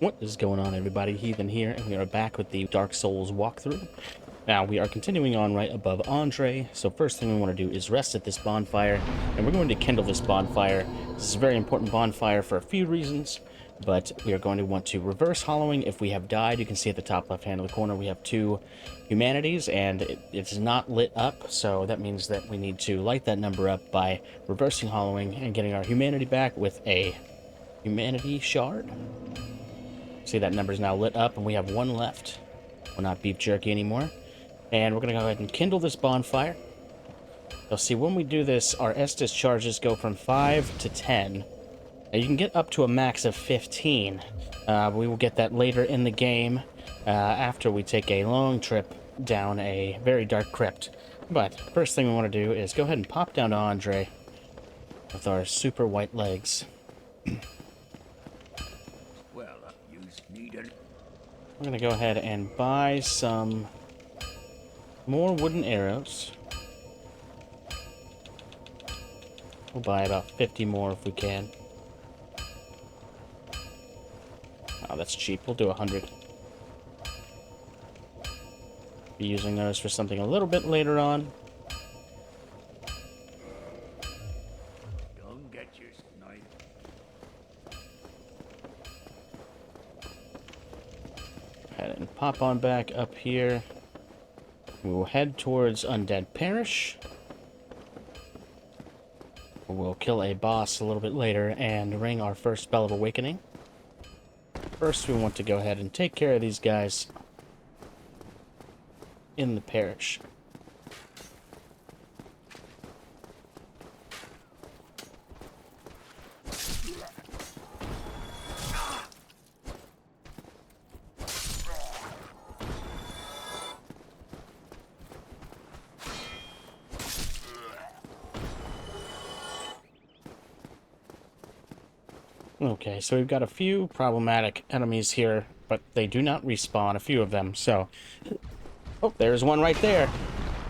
What is going on, everybody? Heathen here, and we are back with the Dark Souls walkthrough. Now, we are continuing on right above Andre, so first thing we want to do is rest at this bonfire, and we're going to kindle this bonfire. This is a very important bonfire for a few reasons, but we are going to want to reverse hollowing if we have died. You can see at the top left-hand of the corner we have 2 humanities, and it's not lit up, so that means that we need to light that number up by reversing hollowing and getting our humanity back with a humanity shard. See, that number's now lit up, and we have 1 left. We're not beef jerky anymore. And we're going to go ahead and kindle this bonfire. You'll see when we do this, our Estus charges go from 5 to 10. Now, you can get up to a max of 15. We will get that later in the game, after we take a long trip down a very dark crypt. But first thing we want to do is go ahead and pop down to Andre with our super white legs. We're going to go ahead and buy some more wooden arrows. We'll buy about 50 more if we can. Oh, that's cheap. We'll do 100. Be using those for something a little bit later on. Don't get your snipe. And pop on back up here. We will head towards Undead Parish. We'll kill a boss a little bit later and ring our first Bell of Awakening. First, we want to go ahead and take care of these guys in the parish. Okay, so we've got a few problematic enemies here, but they do not respawn, a few of them, so... Oh, there's one right there.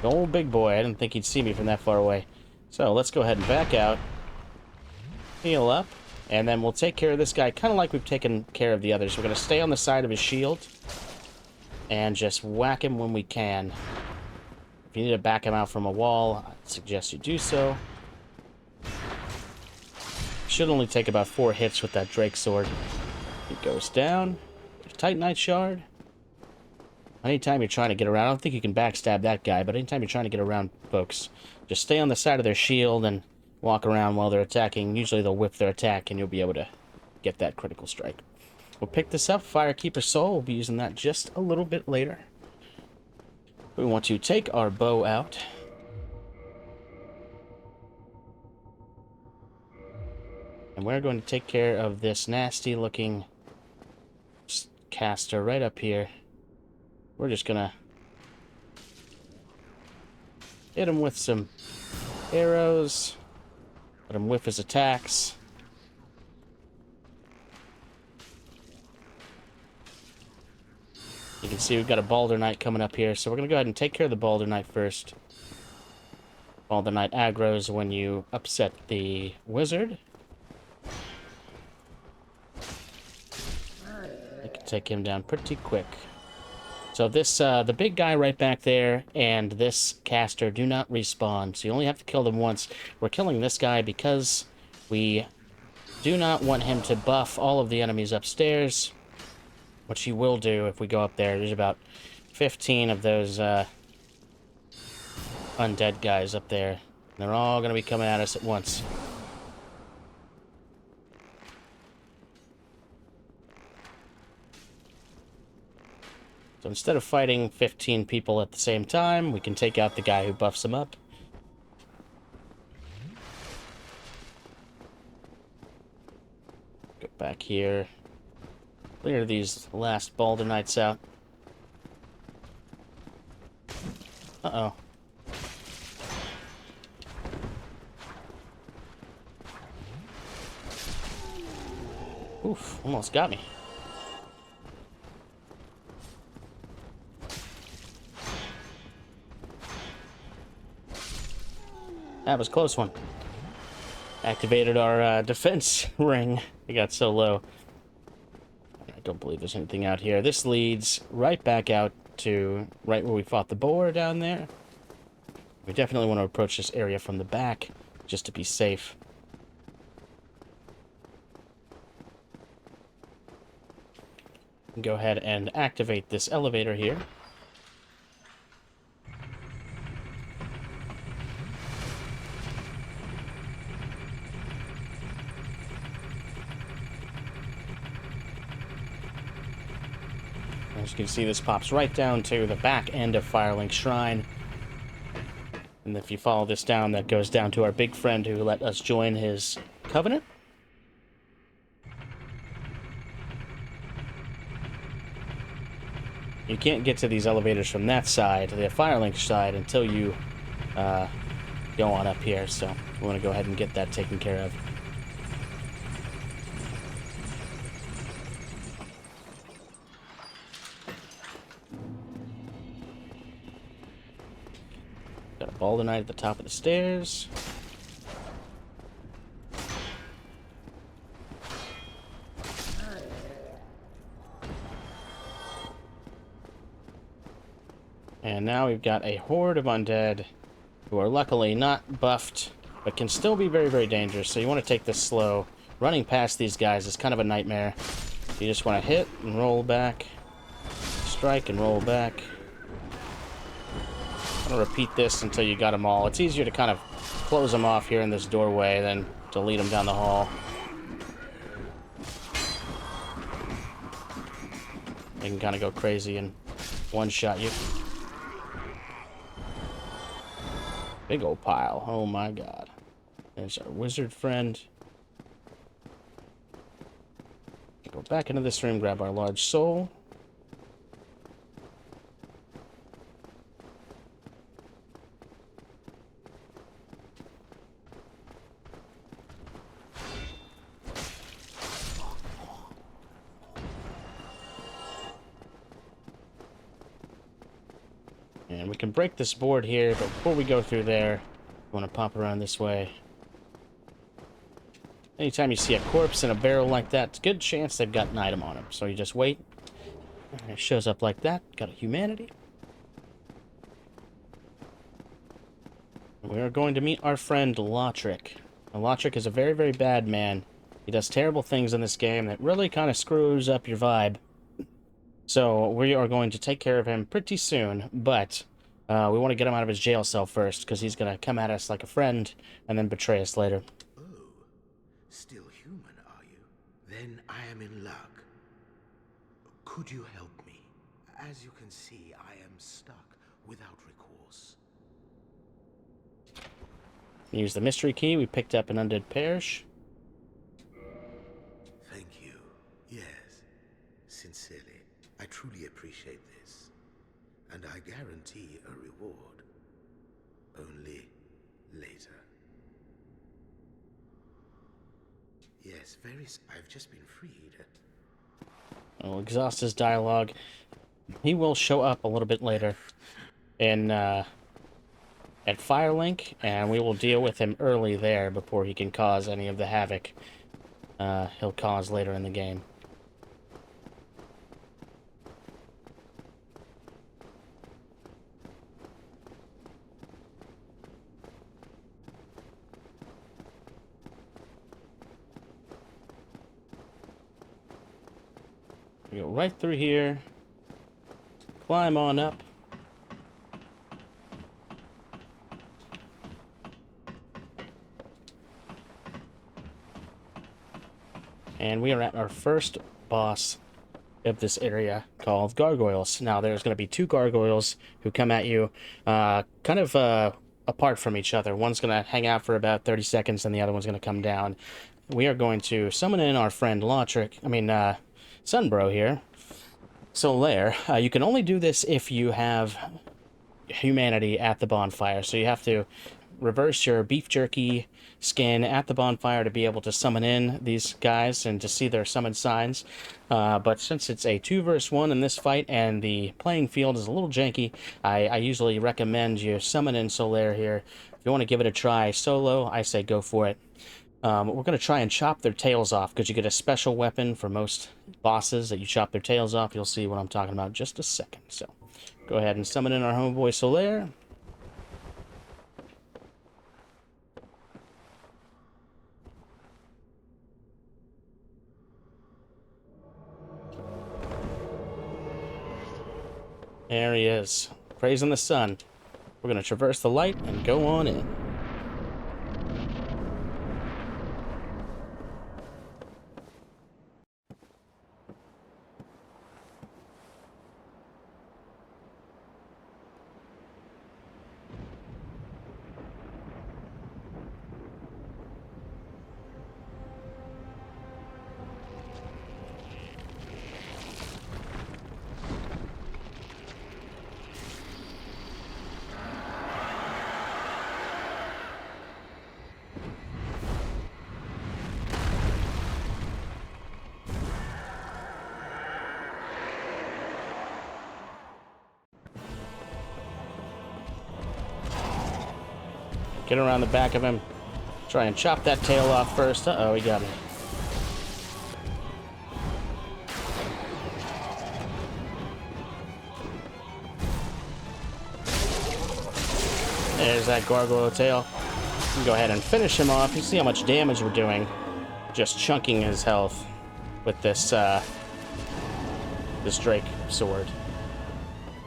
The old big boy. I didn't think he'd see me from that far away. So, let's go ahead and back out. Heal up. And then we'll take care of this guy, kind of like we've taken care of the others. We're going to stay on the side of his shield. And just whack him when we can. If you need to back him out from a wall, I'd suggest you do so. Should only take about 4 hits with that Drake sword. It goes down. Titanite shard. Anytime you're trying to get around, I don't think you can backstab that guy, but anytime you're trying to get around folks, just stay on the side of their shield and walk around while they're attacking. Usually they'll whip their attack and you'll be able to get that critical strike. We'll pick this up, Firekeeper Soul. We'll be using that just a little bit later. We want to take our bow out. And we're going to take care of this nasty looking caster right up here. We're just gonna hit him with some arrows. Let him whiff his attacks. You can see we've got a Balder Knight coming up here, so we're gonna go ahead and take care of the Balder Knight first. Balder Knight aggroes when you upset the wizard. You can take him down pretty quick. So this, the big guy right back there and this caster do not respawn, so you only have to kill them once. We're killing this guy because we do not want him to buff all of the enemies upstairs, which he will do if we go up there. There's about 15 of those undead guys up there. They're all going to be coming at us at once. So instead of fighting 15 people at the same time, we can take out the guy who buffs them up. Go back here. Clear these last Balder Knights out. Uh-oh. Oof, almost got me. That was a close one. Activated our defense ring. It got so low. don't believe there's anything out here. This leads right back out to right where we fought the boar down there. We definitely want to approach this area from the back, just to be safe. Go ahead and activate this elevator here. As you can see, this pops right down to the back end of Firelink Shrine. And if you follow this down, that goes down to our big friend who let us join his covenant. You can't get to these elevators from that side, the Firelink side, until you go on up here. So we want to go ahead and get that taken care of. Got a Baldr Knight at the top of the stairs. And now we've got a horde of undead who are luckily not buffed, but can still be very, very dangerous. So you want to take this slow. Running past these guys is kind of a nightmare. You just want to hit and roll back. Strike and roll back. I'm going to repeat this until you got them all. It's easier to kind of close them off here in this doorway than to lead them down the hall. They can kind of go crazy and one-shot you. Big old pile. Oh my god. There's our wizard friend. Go back into this room, grab our large soul. And we can break this board here, but before we go through there, we want to pop around this way. Anytime you see a corpse in a barrel like that, it's a good chance they've got an item on them. So you just wait. And it shows up like that. Got a humanity. We are going to meet our friend Lotric. Lotric is a very, very bad man. He does terrible things in this game that really kind of screws up your vibe. So we are going to take care of him pretty soon, but we want to get him out of his jail cell first, because he's going to come at us like a friend and then betray us later. Oh, still human, are you? Then I am in luck. Could you help me? As you can see, I am stuck without recourse. Use the mystery key. We picked up an undead parish. Thank you. Yes, sincerely. I truly appreciate this, and I guarantee a reward. Only later. Yes, I've just been freed. We'll exhaust his dialogue. He will show up a little bit later in at Firelink, and we will deal with him early there before he can cause any of the havoc he'll cause later in the game. We go right through here, climb on up. And we are at our first boss of this area, called Gargoyles. Now, there's going to be two Gargoyles who come at you kind of apart from each other. One's going to hang out for about 30 seconds, and the other one's going to come down. We are going to summon in our friend Sunbro here. Solaire. You can only do this if you have humanity at the bonfire. So you have to reverse your beef jerky skin at the bonfire to be able to summon in these guys and to see their summon signs. But since it's a 2 versus 1 in this fight and the playing field is a little janky, I usually recommend you summon in Solaire here. If you want to give it a try solo, I say go for it. We're going to try and chop their tails off, because you get a special weapon for most bosses that you chop their tails off. You'll see what I'm talking about in just a second. So, go ahead and summon in our homeboy Solaire. There he is, praising the sun. We're going to traverse the light and go on in. Get around the back of him. Try and chop that tail off first. Uh-oh, he got me. There's that gargoyle tail. We can go ahead and finish him off. You see how much damage we're doing. Just chunking his health with this, this Drake sword.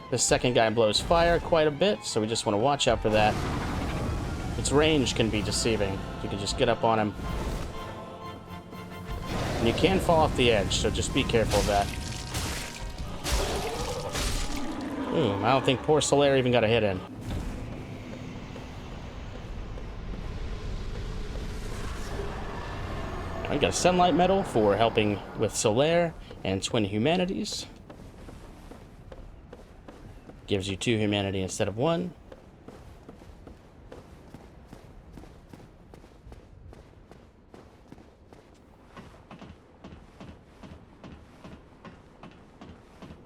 This second guy blows fire quite a bit, so we just want to watch out for that. Its range can be deceiving. You can just get up on him. And you can fall off the edge, so just be careful of that. I don't think poor Solaire even got a hit in. I got a Sunlight Medal for helping with Solaire and Twin Humanities. Gives you 2 humanity instead of 1.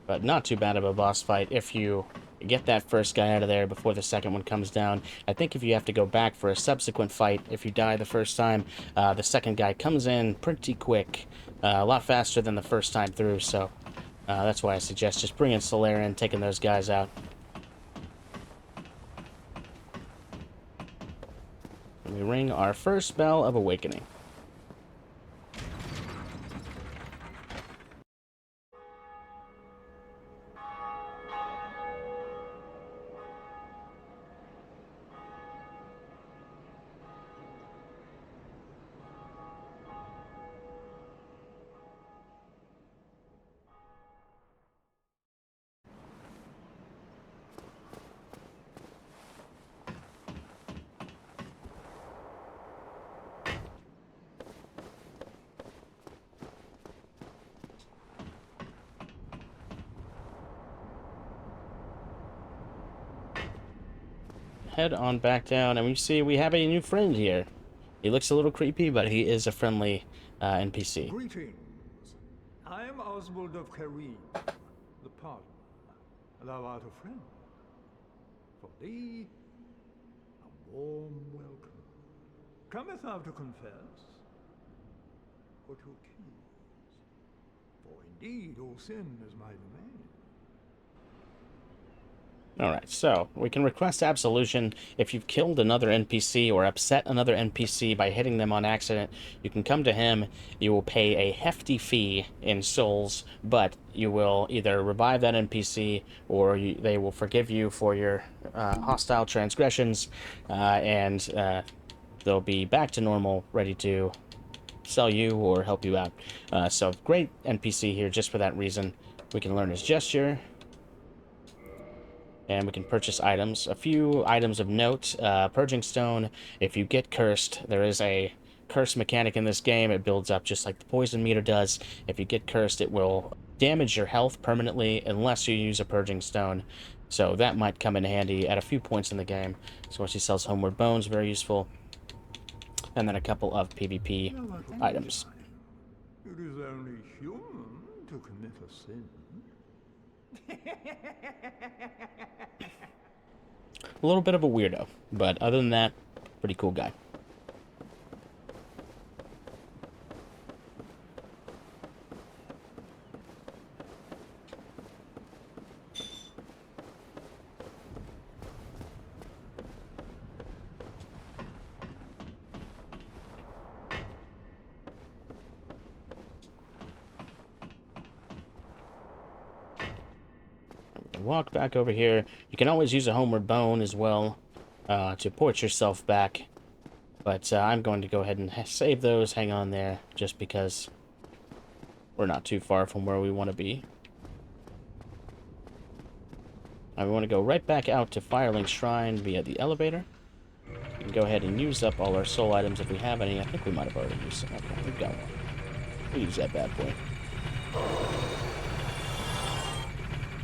But not too bad of a boss fight if you get that first guy out of there before the second one comes down. I think if you have to go back for a subsequent fight, if you die the first time, the second guy comes in pretty quick. A lot faster than the first time through, so that's why I suggest just bringing Solaire in, taking those guys out. And we ring our first bell of awakening. Head on back down, and we see we have a new friend here. He looks a little creepy, but he is a friendly NPC. Greetings. I am Oswald of Kareem, the pardoner. Thou art a friend. For thee, a warm welcome. Cometh thou to confess, or to accuse? For indeed all sin is my domain. Alright, so we can request absolution if you've killed another NPC or upset another NPC by hitting them on accident. You can come to him, you will pay a hefty fee in souls, but you will either revive that NPC or they will forgive you for your hostile transgressions, and they'll be back to normal, ready to sell you or help you out. So great NPC here just for that reason. We can learn his gesture. And we can purchase items. A few items of note. Purging Stone. If you get cursed, there is a curse mechanic in this game. It builds up just like the poison meter does. If you get cursed, it will damage your health permanently unless you use a Purging Stone. So that might come in handy at a few points in the game. So once he sells Homeward Bones, very useful. And then a couple of PvP items. It is only human to commit a sin. A little bit of a weirdo, but other than that, pretty cool guy. walk back over here. You can always use a homeward bone as well to port yourself back. But I'm going to go ahead and save those. Hang on there, just because we're not too far from where we want to be. We want to go right back out to Firelink Shrine via the elevator. We can go ahead and use up all our soul items if we have any. I think we might have already used some. Okay, we've got one. We'll use that bad boy.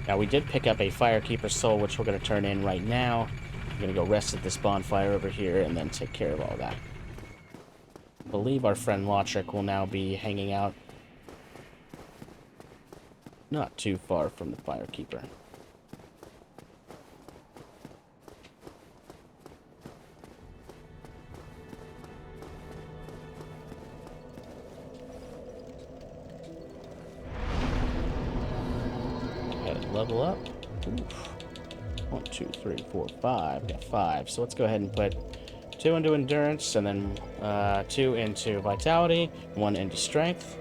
Now, we did pick up a Firekeeper soul, which we're going to turn in right now. I'm going to go rest at this bonfire over here and then take care of all that. I believe our friend Lotrick will now be hanging out not too far from the Firekeeper. Level up. Oof. 1, 2, 3, 4, 5. Got 5. So let's go ahead and put 2 into endurance, and then 2 into vitality, 1 into strength.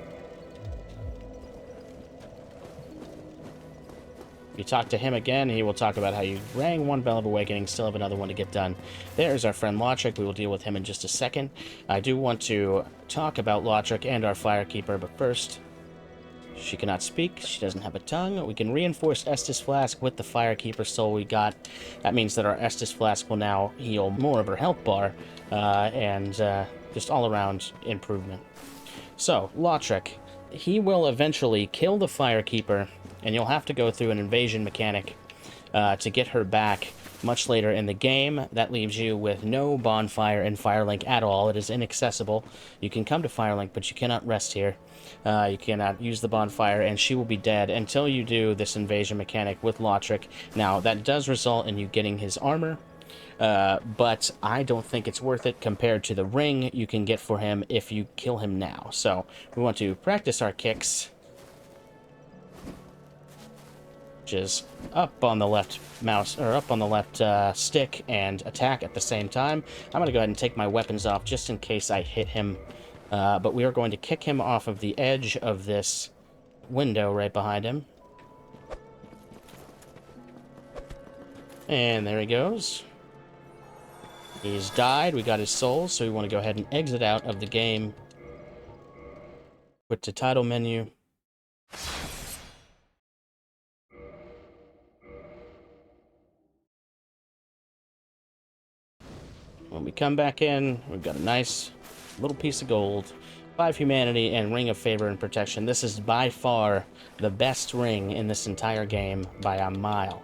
You talk to him again, he will talk about how you rang 1 Bell of Awakening, still have another one to get done. There's our friend Lotrick. We will deal with him in just a second. I do want to talk about Lotrick and our Firekeeper, but first, she cannot speak. She doesn't have a tongue. We can reinforce Estus Flask with the Firekeeper soul we got. That means that our Estus Flask will now heal more of her health bar, and just all-around improvement. So, Lotrick, he will eventually kill the Firekeeper, and you'll have to go through an invasion mechanic to get her back much later in the game. That leaves you with no bonfire in Firelink at all. It is inaccessible. You can come to Firelink, but you cannot rest here. You cannot use the bonfire, and she will be dead until you do this invasion mechanic with Lotrick. Now, that does result in you getting his armor, but I don't think it's worth it compared to the ring you can get for him if you kill him now. So, we want to practice our kicks, which is up on the left mouse, or up on the left stick, and attack at the same time. I'm going to go ahead and take my weapons off just in case I hit him. But we are going to kick him off of the edge of this window right behind him. And there he goes. He's died. We got his soul, so we want to go ahead and exit out of the game. Quit to title menu. When we come back in, we've got a nice little piece of gold, 5 humanity, and Ring of Favor and Protection. This is by far the best ring in this entire game by a mile.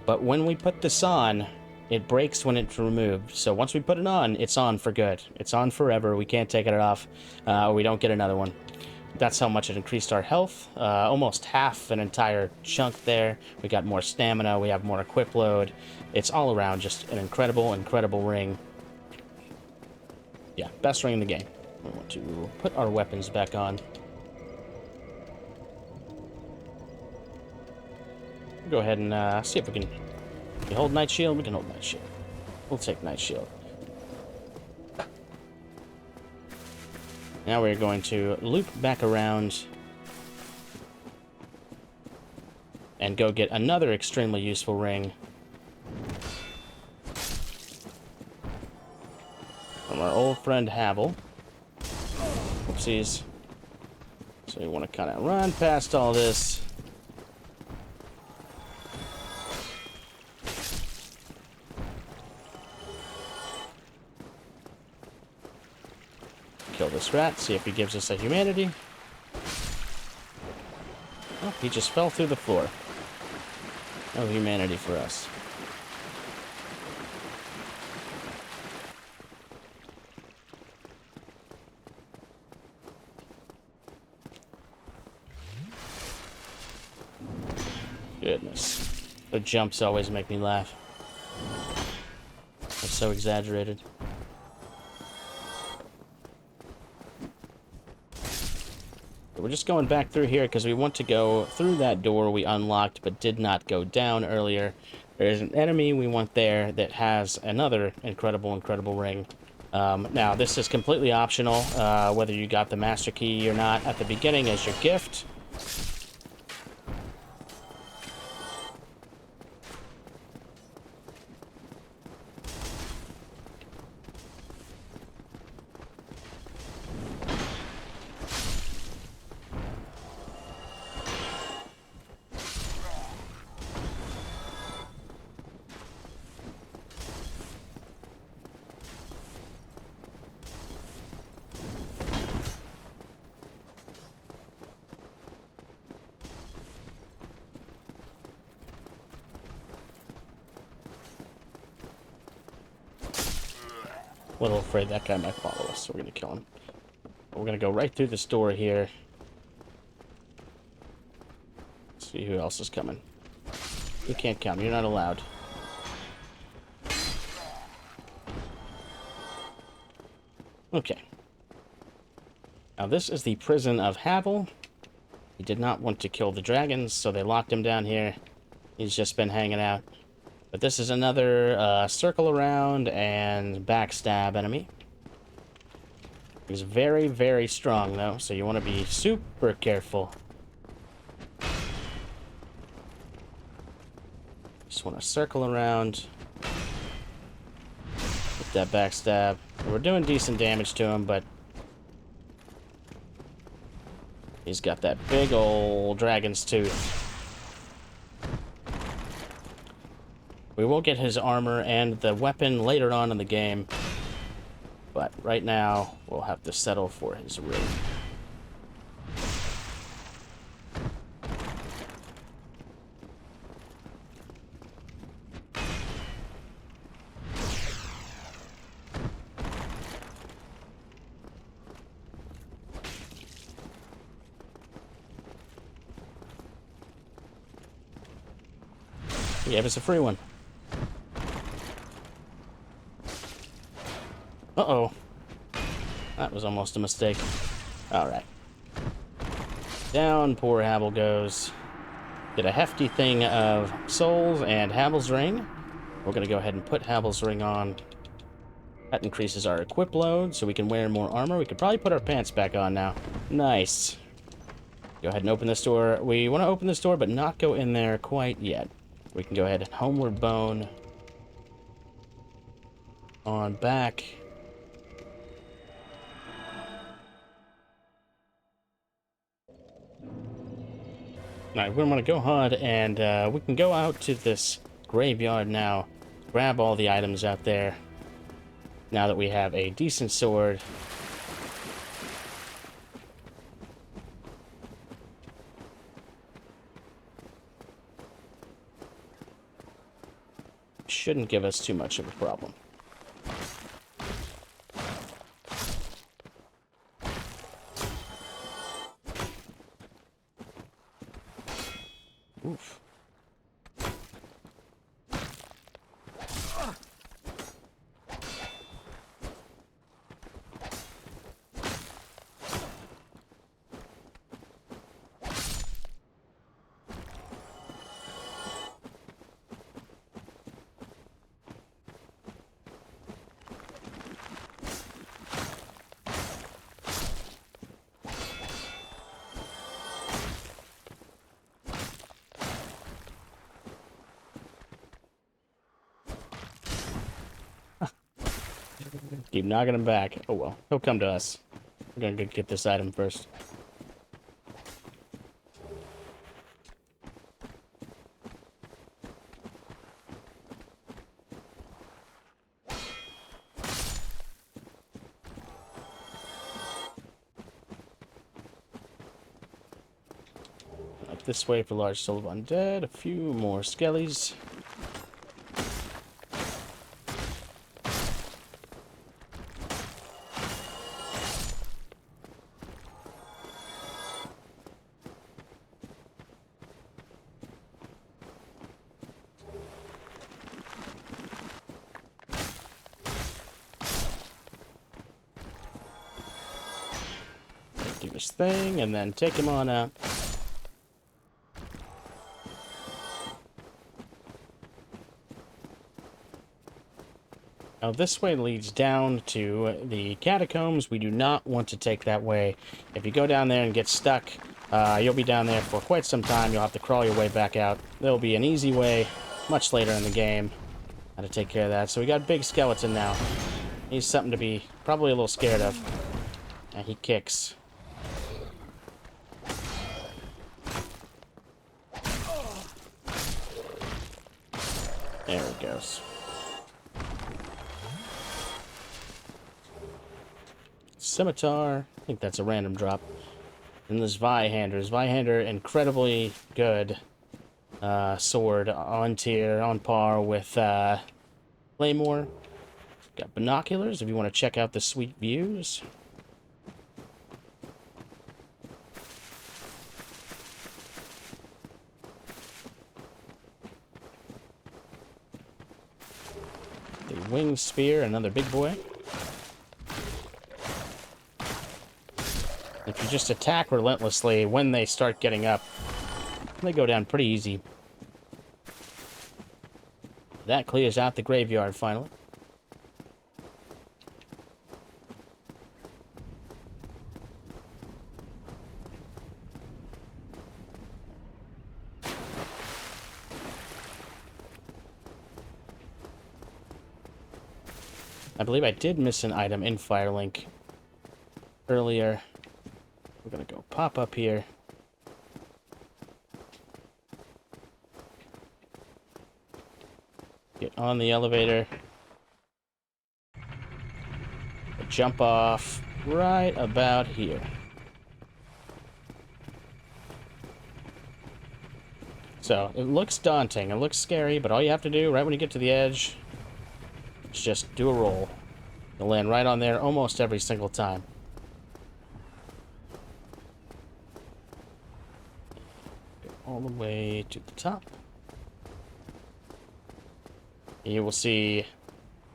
But when we put this on, it breaks when it's removed. So once we put it on, it's on for good. It's on forever. We can't take it off. We don't get another one. That's how much it increased our health. Almost half an entire chunk there. We got more stamina. We have more equip load. It's all around just an incredible, incredible ring. Yeah, best ring in the game. We want to put our weapons back on. Go ahead and see if we can hold Night Shield. We can hold Night Shield. We'll take Night Shield. Now we're going to loop back around and go get another extremely useful ring from our old friend Havel. Oopsies. So we want to kind of run past all this. Kill this rat, see if he gives us a humanity. Oh, he just fell through the floor. No humanity for us. Goodness. The jumps always make me laugh. They're so exaggerated. We're just going back through here because we want to go through that door we unlocked but did not go down earlier. There's an enemy we want there that has another incredible, incredible ring. Now, this is completely optional, whether you got the Master Key or not at the beginning as your gift. a little afraid that guy might follow us, so we're gonna kill him. But we're gonna go right through this door here. See who else is coming. You can't come. You're not allowed. Okay. Now this is the prison of Havel. He did not want to kill the dragons, so they locked him down here. He's just been hanging out. But this is another circle around and backstab enemy. He's very, very strong, though, so you want to be super careful. Just want to circle around with that backstab. We're doing decent damage to him, but he's got that big old dragon's tooth. We will get his armor and the weapon later on in the game, but right now we'll have to settle for his ring. He gave us a free one. Uh-oh. That was almost a mistake. Alright. Down poor Havel goes. Get a hefty thing of souls and Havel's ring. We're going to go ahead and put Havel's ring on. That increases our equip load, so we can wear more armor. We could probably put our pants back on now. Nice. Go ahead and open this door. We want to open this door, but not go in there quite yet. We can go ahead and homeward bone on back. Alright, we're going to go ahead and we can go out to this graveyard now. Grab all the items out there. Now that we have a decent sword. Shouldn't give us too much of a problem. Oof. Keep knocking him back. Oh well, he'll come to us. We're gonna go get this item first. Up this way for large soul of undead. A few more skellies. Do his thing, and then take him on out. Now this way leads down to the catacombs. We do not want to take that way. If you go down there and get stuck, you'll be down there for quite some time. You'll have to crawl your way back out. There'll be an easy way much later in the game how to take care of that. So we got Big Skeleton now. He's something to be probably a little scared of. And he kicks. There it goes. Scimitar. I think that's a random drop. And this Zweihander. Zweihander, incredibly good sword on tier, on par with Claymore. Got binoculars if you want to check out the sweet views. The winged spear, another big boy. If you just attack relentlessly when they start getting up, they go down pretty easy. That clears out the graveyard finally. I believe I did miss an item in Firelink earlier. We're gonna go pop up here. Get on the elevator. Jump off right about here. So, it looks daunting, it looks scary, but all you have to do right when you get to the edge is just do a roll. You'll land right on there almost every single time. Go all the way to the top. You will see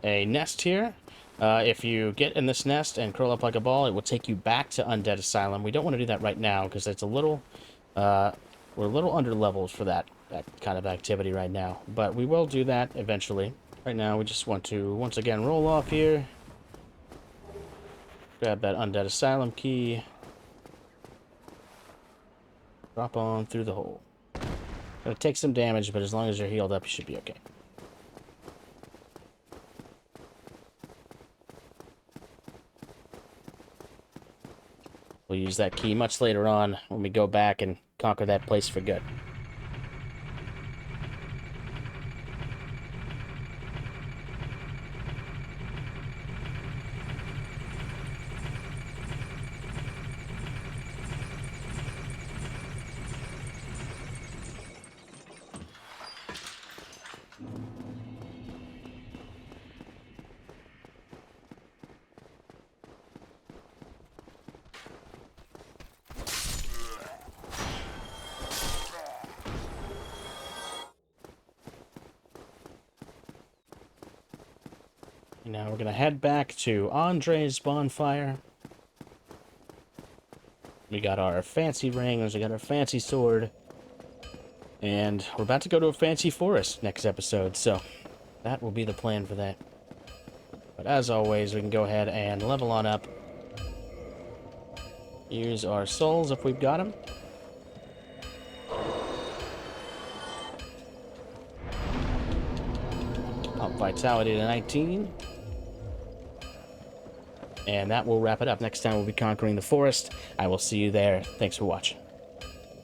a nest here. If you get in this nest and curl up like a ball, it will take you back to Undead Asylum. We don't want to do that right now because it's a little... we're a little under leveled for that kind of activity right now. But we will do that eventually. Right now, we just want to, once again, roll off here. Grab that Undead Asylum key. Drop on through the hole. Gonna take some damage, but as long as you're healed up, you should be okay. We'll use that key much later on when we go back and conquer that place for good. Now we're going to head back to Andre's bonfire. We got our fancy rings, we got our fancy sword. And we're about to go to a fancy forest next episode, so that will be the plan for that. But as always, we can go ahead and level on up. Use our souls if we've got them. Up vitality to 19. And that will wrap it up. Next time we'll be conquering the forest. I will see you there. Thanks for watching.